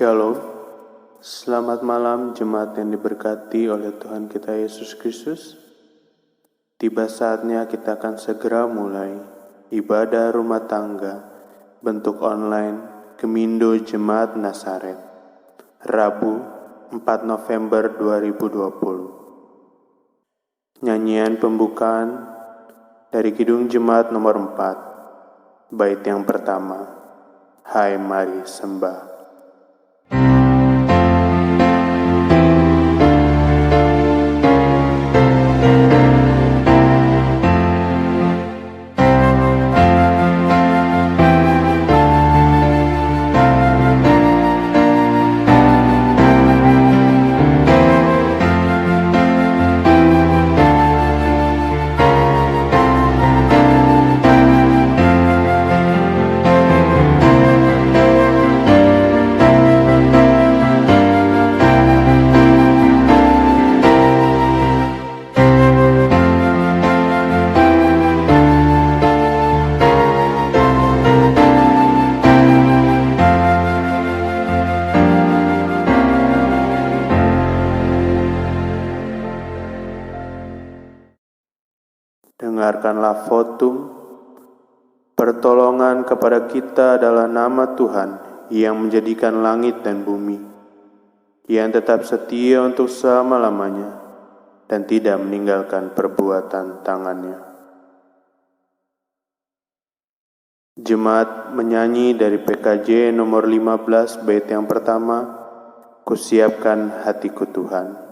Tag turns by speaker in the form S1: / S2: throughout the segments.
S1: Shalom, selamat malam jemaat yang diberkati oleh Tuhan kita Yesus Kristus. Tiba saatnya kita akan segera mulai ibadah rumah tangga bentuk online Gemindo Jemaat Nazaret, Rabu 4 November 2020. Nyanyian pembukaan dari Kidung Jemaat nomor 4, bait yang pertama, Hai Mari Sembah. Dengarkanlah votum, pertolongan kepada kita adalah nama Tuhan yang menjadikan langit dan bumi, yang tetap setia untuk selama-lamanya dan tidak meninggalkan perbuatan tangannya. Jemaat menyanyi dari PKJ nomor 15 bait yang pertama, Kusiapkan hatiku Tuhan.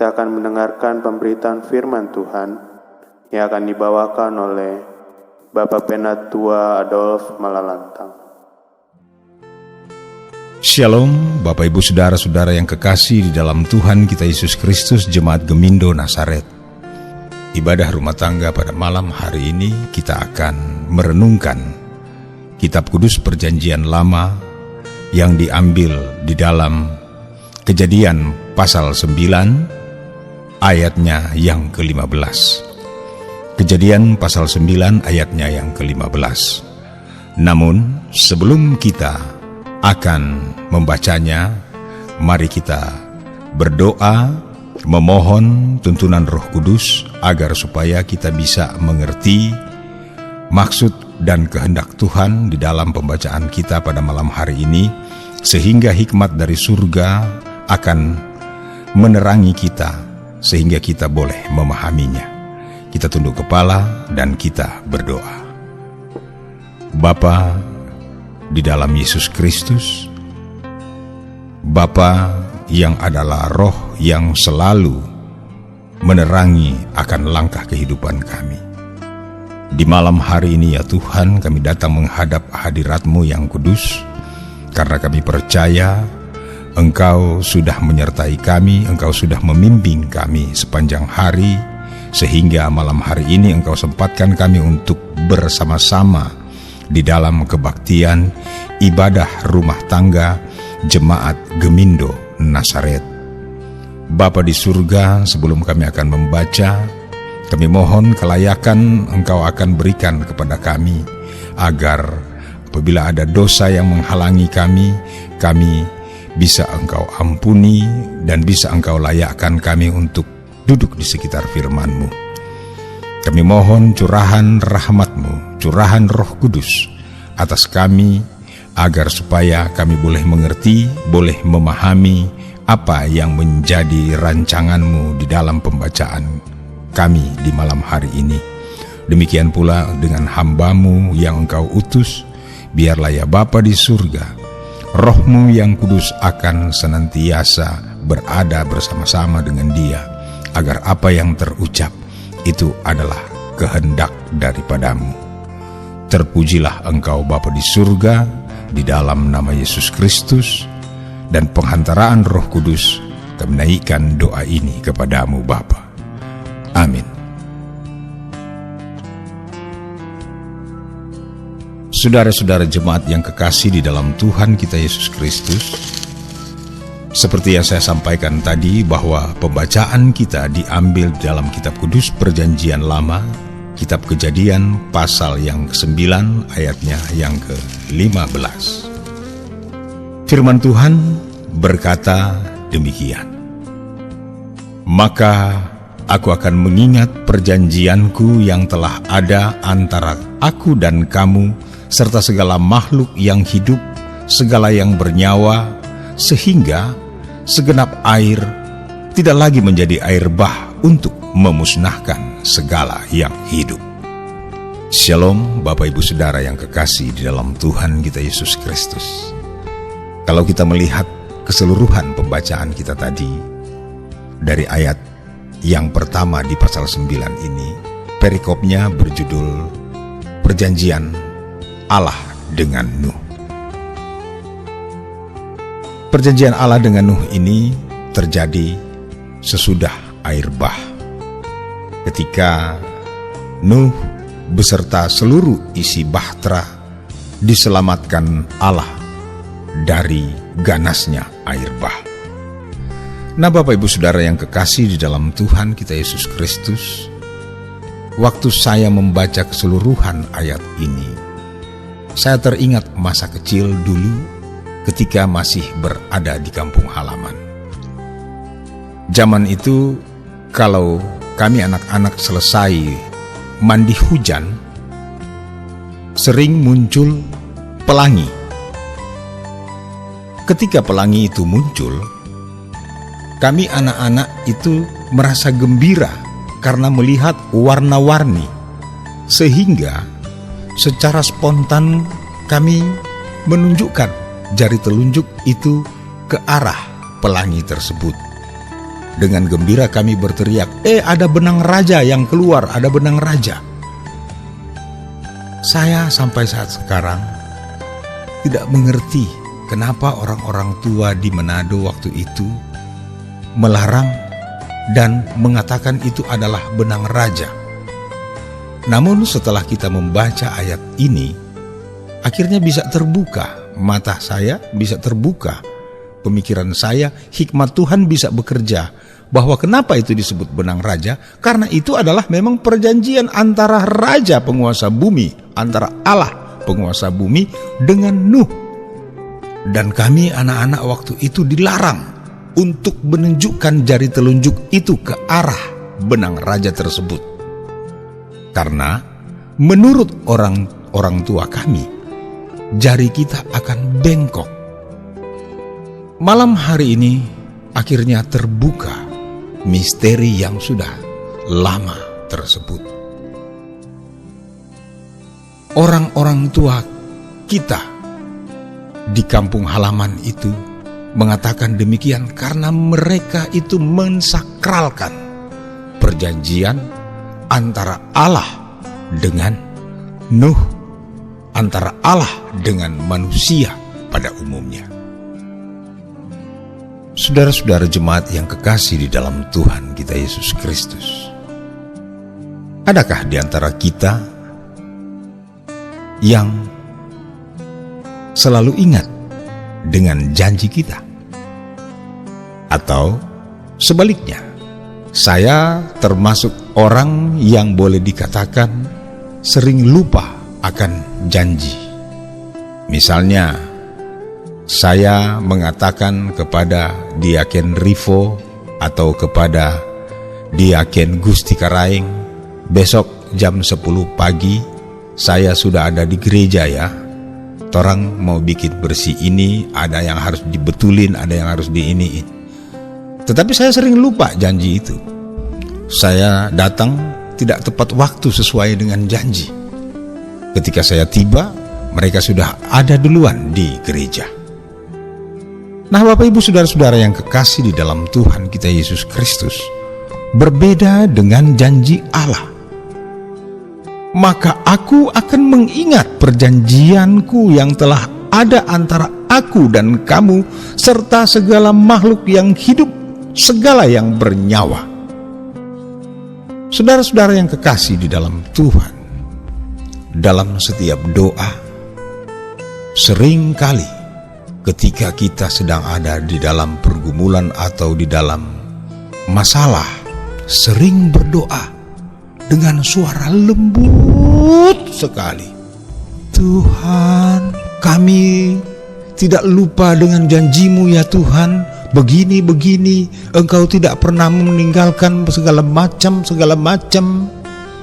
S1: kita akan mendengarkan pemberitaan firman Tuhan yang akan dibawakan oleh Bapak Penatua Adolf Malalantang.
S2: Shalom Bapak Ibu Saudara-saudara yang kekasih di dalam Tuhan kita Yesus Kristus, Jemaat Gemindo Nasaret. Ibadah rumah tangga pada malam hari ini kita akan merenungkan Kitab Kudus Perjanjian Lama yang diambil di dalam Kejadian pasal 9 ayatnya yang ke-15. Kejadian pasal 9 ayatnya yang ke-15. Namun sebelum kita akan membacanya, mari kita berdoa memohon tuntunan Roh Kudus agar supaya kita bisa mengerti maksud dan kehendak Tuhan di dalam pembacaan kita pada malam hari ini, sehingga hikmat dari surga akan menerangi kita sehingga kita boleh memahaminya. Kita tunduk kepala dan kita berdoa. Bapa di dalam Yesus Kristus, Bapa yang adalah Roh yang selalu menerangi akan langkah kehidupan kami. Di malam hari ini ya Tuhan, kami datang menghadap hadirat-Mu yang kudus, karena kami percaya Engkau sudah menyertai kami, Engkau sudah membimbing kami sepanjang hari, sehingga malam hari ini Engkau sempatkan kami untuk bersama-sama di dalam kebaktian ibadah rumah tangga Jemaat Gemindo Nasaret. Bapa di surga, sebelum kami akan membaca, kami mohon kelayakan Engkau akan berikan kepada kami, agar apabila ada dosa yang menghalangi kami bisa Engkau ampuni dan bisa Engkau layakkan kami untuk duduk di sekitar firman-Mu. Kami mohon curahan rahmat-Mu, curahan Roh Kudus atas kami, agar supaya kami boleh mengerti, boleh memahami apa yang menjadi rancangan-Mu di dalam pembacaan kami di malam hari ini. Demikian pula dengan hamba-Mu yang Engkau utus, biarlah ya Bapa di surga, Roh-Mu yang kudus akan senantiasa berada bersama-sama dengan dia, agar apa yang terucap itu adalah kehendak daripada-Mu. Terpujilah Engkau Bapa di surga, di dalam nama Yesus Kristus, dan penghantaraan Roh Kudus, kami naikkan doa ini kepada-Mu Bapa. Amin. Saudara-saudara jemaat yang kekasih di dalam Tuhan kita Yesus Kristus, seperti yang saya sampaikan tadi bahwa pembacaan kita diambil dalam Kitab Kudus Perjanjian Lama, Kitab Kejadian pasal yang ke-9 ayatnya yang ke-15. Firman Tuhan berkata demikian, "Maka aku akan mengingat perjanjianku yang telah ada antara aku dan kamu, serta segala makhluk yang hidup, segala yang bernyawa, sehingga segenap air tidak lagi menjadi air bah untuk memusnahkan segala yang hidup." Shalom Bapak Ibu Saudara yang kekasih di dalam Tuhan kita Yesus Kristus. Kalau kita melihat keseluruhan pembacaan kita tadi, dari ayat yang pertama di pasal 9 ini, perikopnya berjudul Perjanjian Allah dengan Nuh. Perjanjian Allah dengan Nuh ini terjadi sesudah air bah, ketika Nuh beserta seluruh isi bahtera diselamatkan Allah dari ganasnya air bah. Nah Bapak Ibu Saudara yang kekasih di dalam Tuhan kita Yesus Kristus, waktu saya membaca keseluruhan ayat ini, saya teringat masa kecil dulu ketika masih berada di kampung halaman. Zaman itu kalau kami anak-anak selesai mandi hujan, sering muncul pelangi. Ketika pelangi itu muncul, kami anak-anak itu merasa gembira karena melihat warna-warni, sehingga secara spontan kami menunjukkan jari telunjuk itu ke arah pelangi tersebut. dengan gembira kami berteriak, ada benang raja yang keluar, ada benang raja. Saya sampai saat sekarang tidak mengerti kenapa orang-orang tua di Manado waktu itu melarang dan mengatakan itu adalah benang raja. Namun setelah kita membaca ayat ini, akhirnya bisa terbuka mata saya, bisa terbuka pemikiran saya, hikmat Tuhan bisa bekerja, bahwa kenapa itu disebut benang raja, karena itu adalah memang perjanjian antara raja penguasa bumi, antara Allah penguasa bumi dengan Nuh. Dan kami anak-anak waktu itu dilarang untuk menunjukkan jari telunjuk itu ke arah benang raja tersebut. Karena menurut orang tua kami, jari kita akan bengkok. Malam hari ini akhirnya terbuka misteri yang sudah lama tersebut. Orang-orang tua kita di kampung halaman itu mengatakan demikian karena mereka itu mensakralkan perjanjian antara Allah dengan Nuh, antara Allah dengan manusia pada umumnya. Saudara-saudara jemaat yang kekasih di dalam Tuhan kita Yesus Kristus, adakah di antara kita yang selalu ingat dengan janji kita? Atau sebaliknya, saya termasuk orang yang boleh dikatakan sering lupa akan janji. Misalnya, saya mengatakan kepada Diaken Rivo atau kepada Diaken Gusti Karaing, besok jam 10 pagi saya sudah ada di gereja ya. Torang mau bikin bersih ini, ada yang harus dibetulin, ada yang harus diiniin. Tetapi saya sering lupa janji itu. Saya datang tidak tepat waktu sesuai dengan janji. Ketika saya tiba, mereka sudah ada duluan di gereja. Nah, Bapak Ibu saudara-saudara yang kekasih di dalam Tuhan kita Yesus Kristus, berbeda dengan janji Allah. Maka aku akan mengingat perjanjianku yang telah ada antara aku dan kamu, serta segala makhluk yang hidup, segala yang bernyawa. Saudara-saudara yang kekasih di dalam Tuhan, dalam setiap doa, seringkali ketika kita sedang ada di dalam pergumulan atau di dalam masalah, sering berdoa dengan suara lembut sekali. Tuhan, kami tidak lupa dengan janji-Mu ya Tuhan. Begini, Engkau tidak pernah meninggalkan segala macam.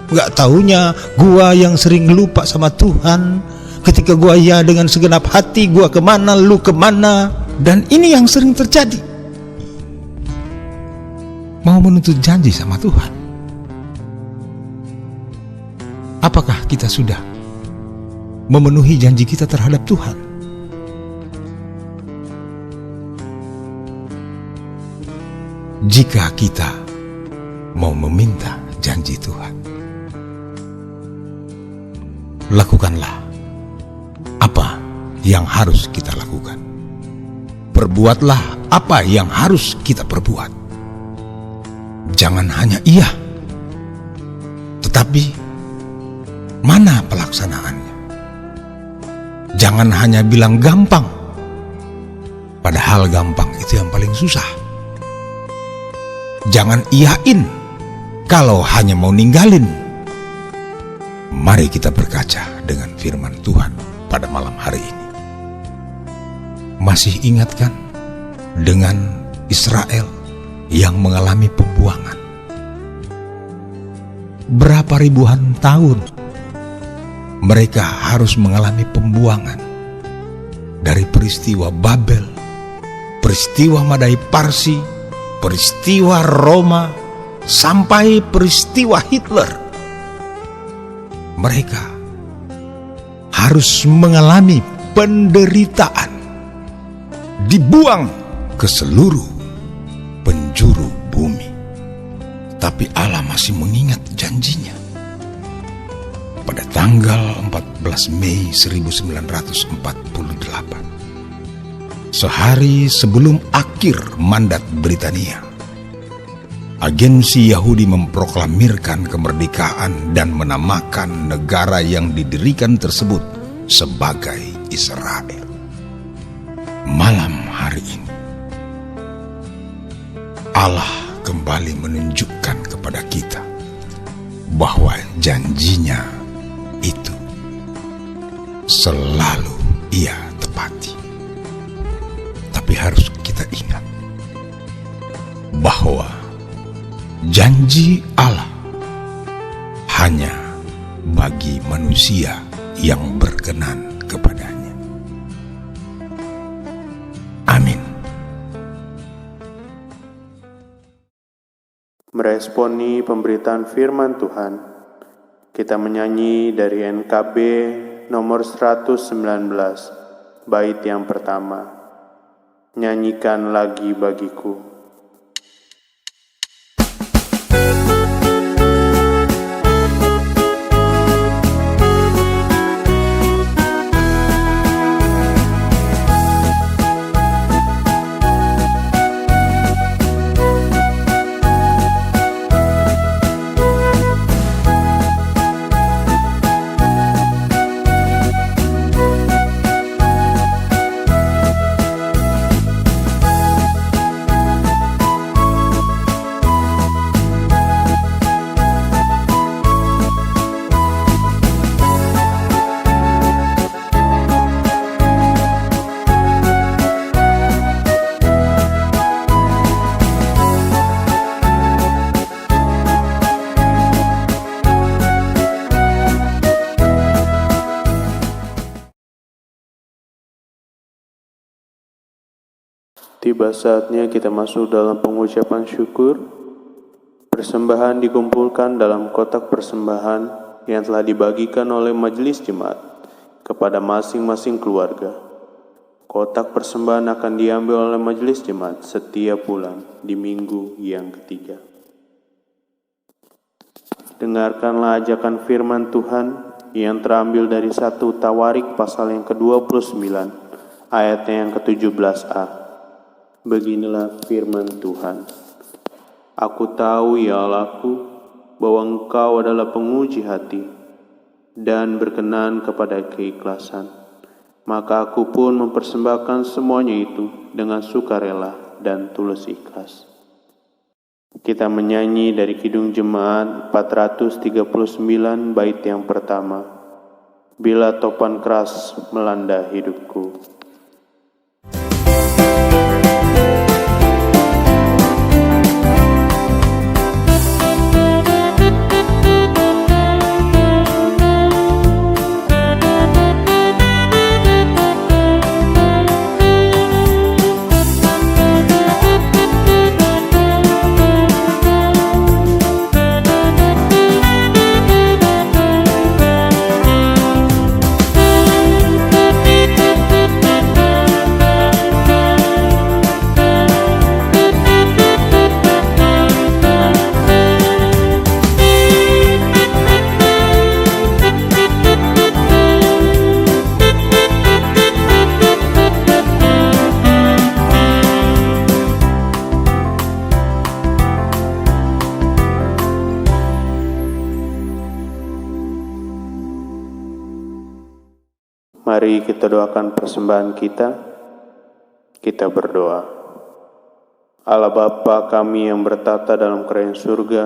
S2: Gak taunya gua yang sering lupa sama Tuhan. Ketika gua ya dengan segenap hati, gua kemana, lu kemana. Dan ini yang sering terjadi. Mau menuntut janji sama Tuhan. Apakah kita sudah memenuhi janji kita terhadap Tuhan? Jika kita mau meminta janji Tuhan, lakukanlah apa yang harus kita lakukan. Perbuatlah apa yang harus kita perbuat. Jangan hanya iya, tetapi mana pelaksanaannya? Jangan hanya bilang gampang, padahal gampang itu yang paling susah. Jangan iyain kalau hanya mau ninggalin. Mari kita berkaca dengan firman Tuhan pada malam hari ini. Masih ingatkan dengan Israel yang mengalami pembuangan? Berapa ribuan tahun mereka harus mengalami pembuangan, dari peristiwa Babel, peristiwa Madai Parsi, peristiwa Roma, sampai peristiwa Hitler. Mereka harus mengalami penderitaan, dibuang ke seluruh penjuru bumi. Tapi Allah masih mengingat janjinya. Pada tanggal 14 Mei 1948, sehari sebelum akhir mandat Britania, agensi Yahudi memproklamirkan kemerdekaan dan menamakan negara yang didirikan tersebut sebagai Israel. Malam hari ini, Allah kembali menunjukkan kepada kita bahwa janjinya itu selalu Ia tepati. Tapi harus kita ingat bahwa janji Allah hanya bagi manusia yang berkenan kepadanya. Amin.
S1: Meresponi pemberitaan firman Tuhan, kita menyanyi dari NKB nomor 119, bait yang pertama. Nyanyikan lagi bagiku. Tiba saatnya kita masuk dalam pengucapan syukur. Persembahan dikumpulkan dalam kotak persembahan yang telah dibagikan oleh majelis jemaat kepada masing-masing keluarga. Kotak persembahan akan diambil oleh majelis jemaat setiap bulan di minggu yang ketiga. Dengarkanlah ajakan firman Tuhan yang terambil dari 1 Tawarik pasal yang ke-29 ayat yang ke-17a. Beginilah firman Tuhan. Aku tahu ya Allahku, bahwa Engkau adalah penguji hati dan berkenan kepada keikhlasan. Maka aku pun mempersembahkan semuanya itu dengan sukarela dan tulus ikhlas. Kita menyanyi dari Kidung Jemaat 439 bait yang pertama. Bila topan keras melanda hidupku. Mari kita doakan persembahan kita. Kita berdoa. Allah Bapa kami yang bertata dalam kerajaan surga,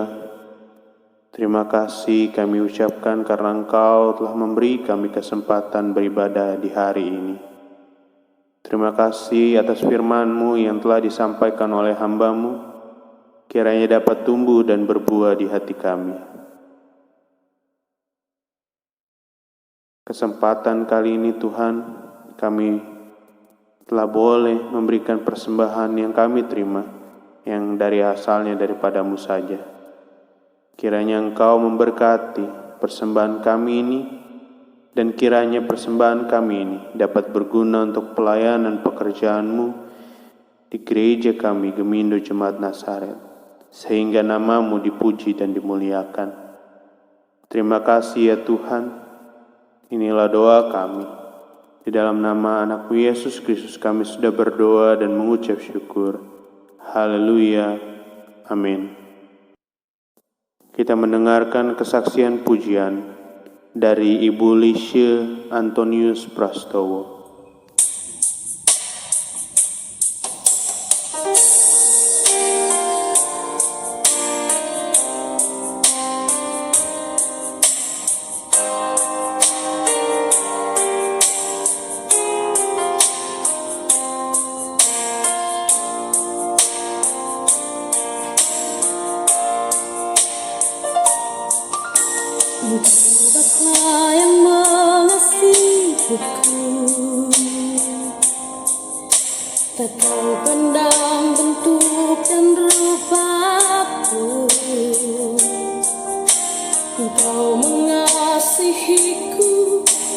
S1: terima kasih kami ucapkan karena Engkau telah memberi kami kesempatan beribadah di hari ini. Terima kasih atas firman-Mu yang telah disampaikan oleh hamba-Mu, kiranya dapat tumbuh dan berbuah di hati kami. Kesempatan kali ini Tuhan, kami telah boleh memberikan persembahan yang kami terima, yang dari asalnya daripada-Mu saja. Kiranya Engkau memberkati persembahan kami ini, dan kiranya persembahan kami ini dapat berguna untuk pelayanan pekerjaan-Mu di gereja kami, Gemindo Jemaat Nazaret. sehingga nama-Mu dipuji dan dimuliakan. Terima kasih ya Tuhan. Inilah doa kami. Di dalam nama anak-Mu Yesus Kristus kami sudah berdoa dan mengucap syukur. Haleluya. Amin. Kita mendengarkan kesaksian pujian dari Ibu Lisha Antonius Prastowo.
S3: Bapa yang mengasihiku, tak tahu pandang bentuk dan rupaku. Engkau mengasihiku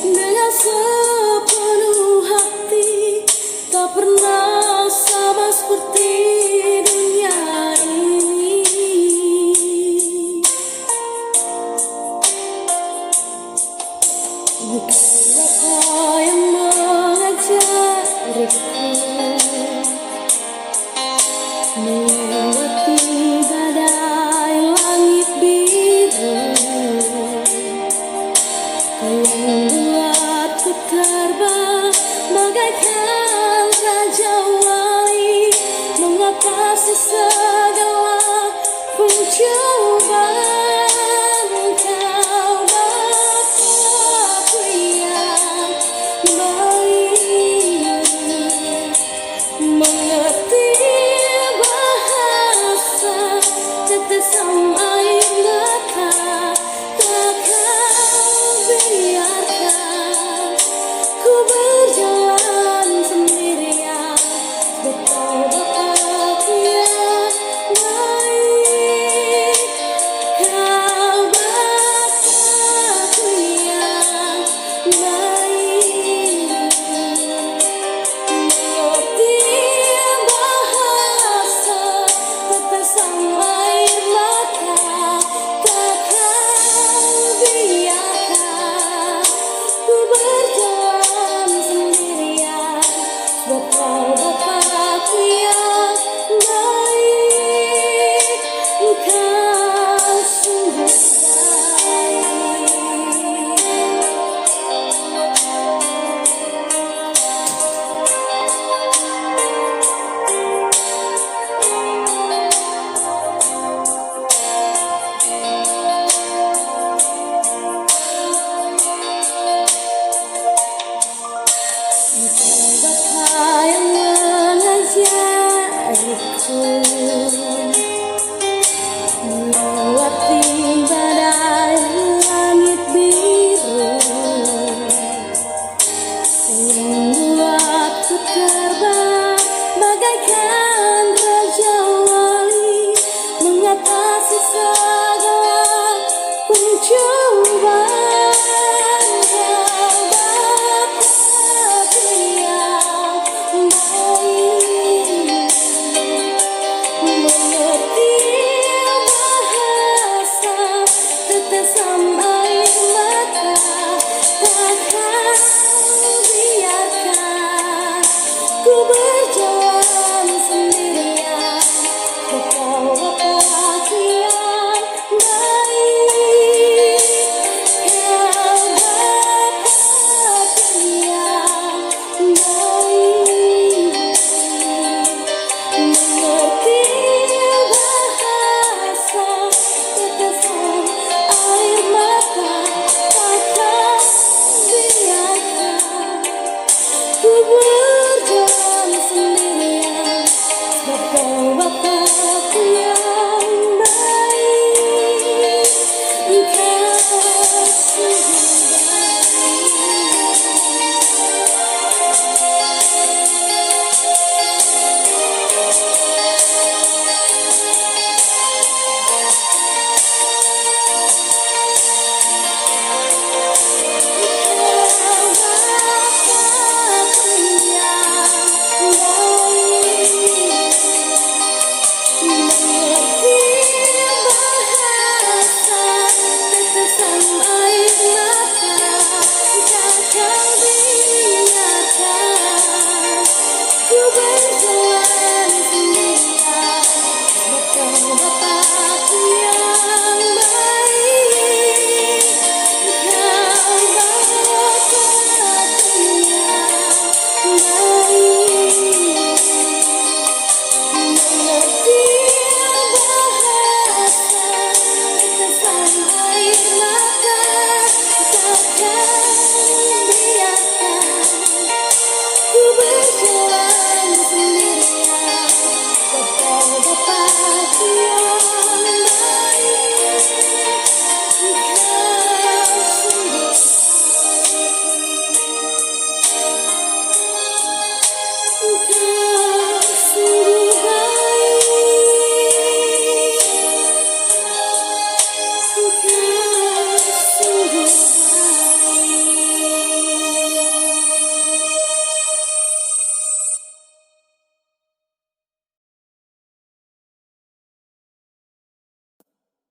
S3: dengan sepenuh hati, tak pernah sama seperti dunia ini. Bapa yang mengajariku melewati badai langit biru, Kau yang buatku terbang bagaikan raja wali, mengatasi segala pencobaan. Bapa yang mengajariku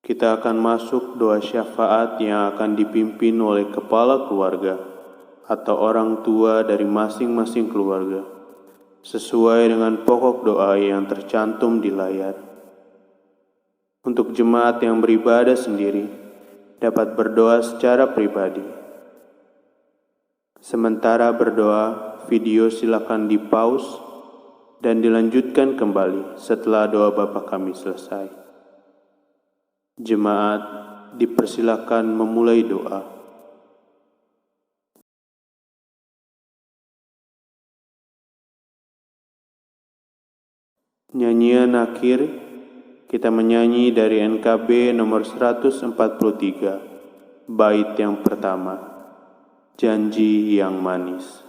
S1: kita akan masuk doa syafaat yang akan dipimpin oleh kepala keluarga atau orang tua dari masing-masing keluarga, sesuai dengan pokok doa yang tercantum di layar. Untuk jemaat yang beribadah sendiri, dapat berdoa secara pribadi. Sementara berdoa, video silakan di-pause dan dilanjutkan kembali setelah doa Bapa Kami selesai. Jemaat dipersilakan memulai doa. Nyanyian akhir kita menyanyi dari NKB nomor 143, bait yang pertama, Janji yang Manis.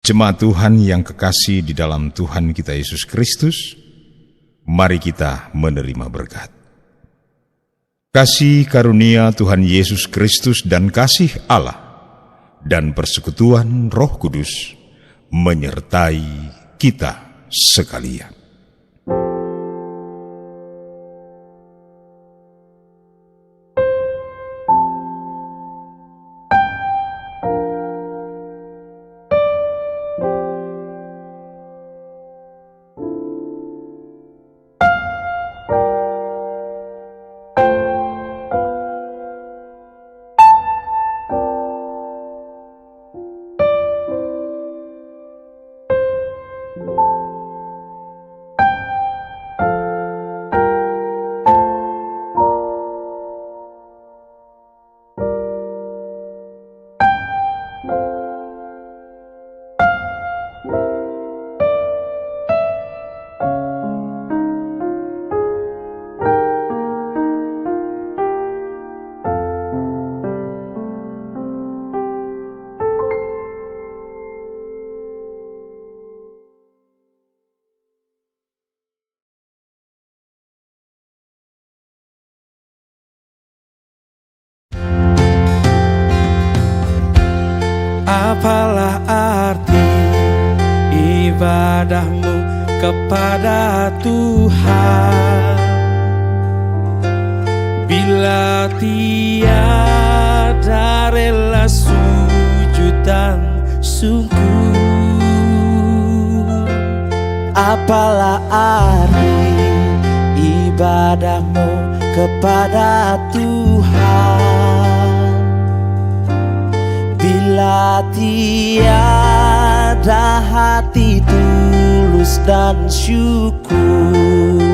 S2: Jemaat Tuhan yang kekasih di dalam Tuhan kita Yesus Kristus, mari kita menerima berkat. Kasih karunia Tuhan Yesus Kristus dan kasih Allah dan persekutuan Roh Kudus menyertai kita sekalian.
S4: Apalah arti ibadahmu kepada Tuhan bila tiada rela sujud dan sungguh? Apalah arti ibadahmu kepada Tuhan bila tiada hati tulus dan syukur?